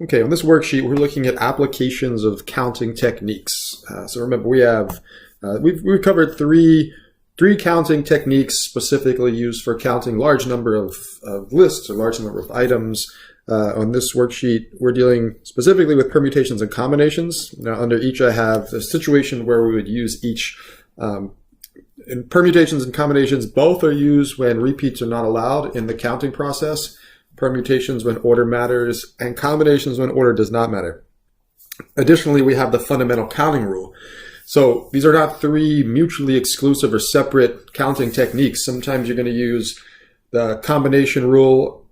Okay, on this worksheet, we're looking at applications of counting techniques. So remember, we've covered three counting techniques specifically used for counting large number of lists or large number of items. On this worksheet, we're dealing specifically with permutations and combinations. Now, under each, I have a situation where we would use each. In permutations and combinations, both are used when repeats are not allowed in the counting process. Permutations when order matters, and combinations when order does not matter. Additionally, we have the fundamental counting rule. So these are not three mutually exclusive or separate counting techniques. Sometimes you're going to use the combination rule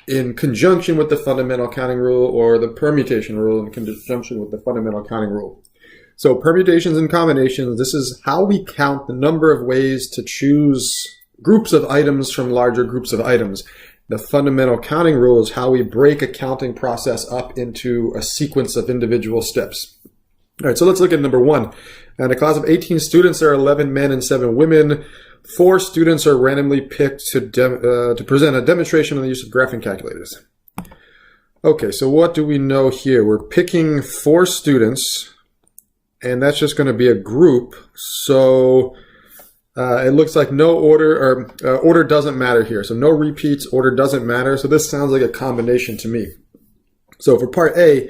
in conjunction with the fundamental counting rule, or the permutation rule in conjunction with the fundamental counting rule. So permutations and combinations, this is how we count the number of ways to choose groups of items from larger groups of items. The fundamental counting rule is how we break a counting process up into a sequence of individual steps. All right, so let's look at number one. In a class of 18 students, there are 11 men and 7 women. 4 students are randomly picked to present a demonstration on the use of graphing calculators. Okay, so what do we know here? We're picking 4 students, and that's just going to be a group. So it looks like no order, or order doesn't matter here. So no repeats, order doesn't matter. So this sounds like a combination to me. So for part A,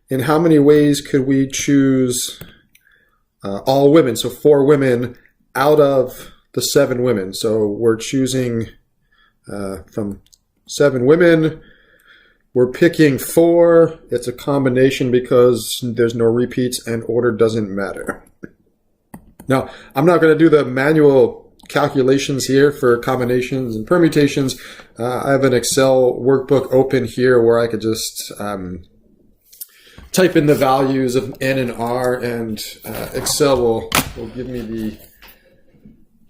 in how many ways could we choose all women? So 4 women out of the 7 women. So we're choosing from 7 women. We're picking 4. It's a combination because there's no repeats and order doesn't matter. Now, I'm not going to do the manual calculations here for combinations and permutations. I have an Excel workbook open here where I could just type in the values of N and R, and Excel will give me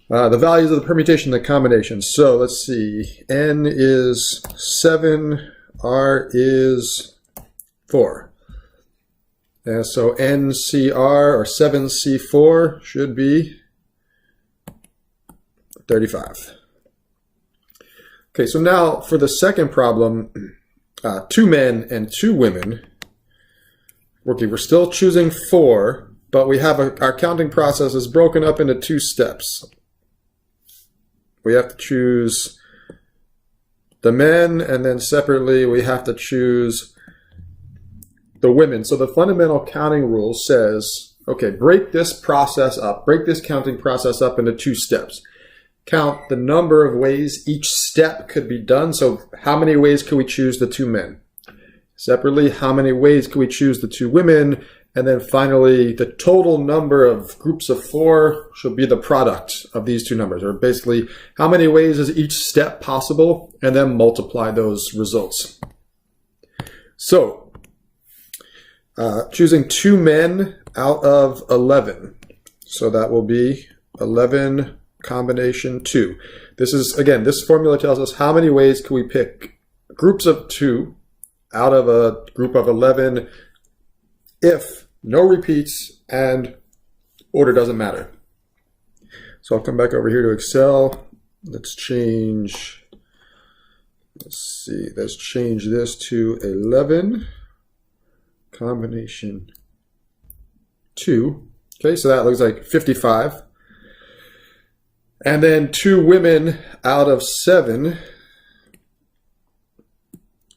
the values of the permutation and the combination. So let's see. N is 7, R is 4. And so NCR, or 7C4, should be 35. Okay, so now for the second problem, 2 men and 2 women. Okay, we're still choosing 4, but we have our counting process is broken up into 2 steps. We have to choose the men, and then separately we have to choose the women. So the fundamental counting rule says, okay, break this process up, break this counting process up into 2 steps. Count the number of ways each step could be done. So how many ways could we choose the 2 men? Separately, how many ways could we choose the 2 women? And then finally, the total number of groups of 4 should be the product of these 2 numbers, or basically how many ways is each step possible, and then multiply those results. So choosing 2 men out of 11. So that will be 11 combination 2. This is, again, this formula tells us how many ways can we pick groups of 2 out of a group of 11 if no repeats and order doesn't matter. So I'll come back over here to Excel. Let's change this to 11 combination 2. Okay, so that looks like 55. And then 2 women out of 7.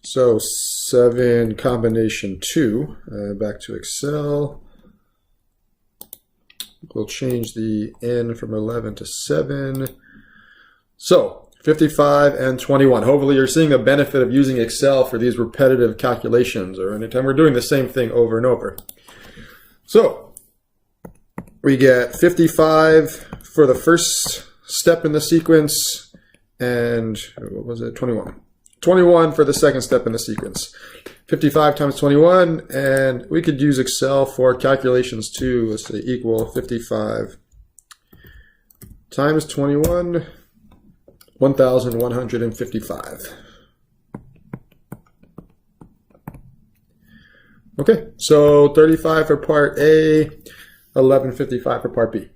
So 7 combination 2. Back to Excel. We'll change the N from 11 to 7. So 55 and 21. Hopefully you're seeing the benefit of using Excel for these repetitive calculations, or anytime we're doing the same thing over and over. So we get 55 for the first step in the sequence, and what was it? 21. 21 for the second step in the sequence. 55 times 21, and we could use Excel for calculations too. Let's say equal 55 times 21, 1,155. Okay, so 35 for part A, 1155 for part B.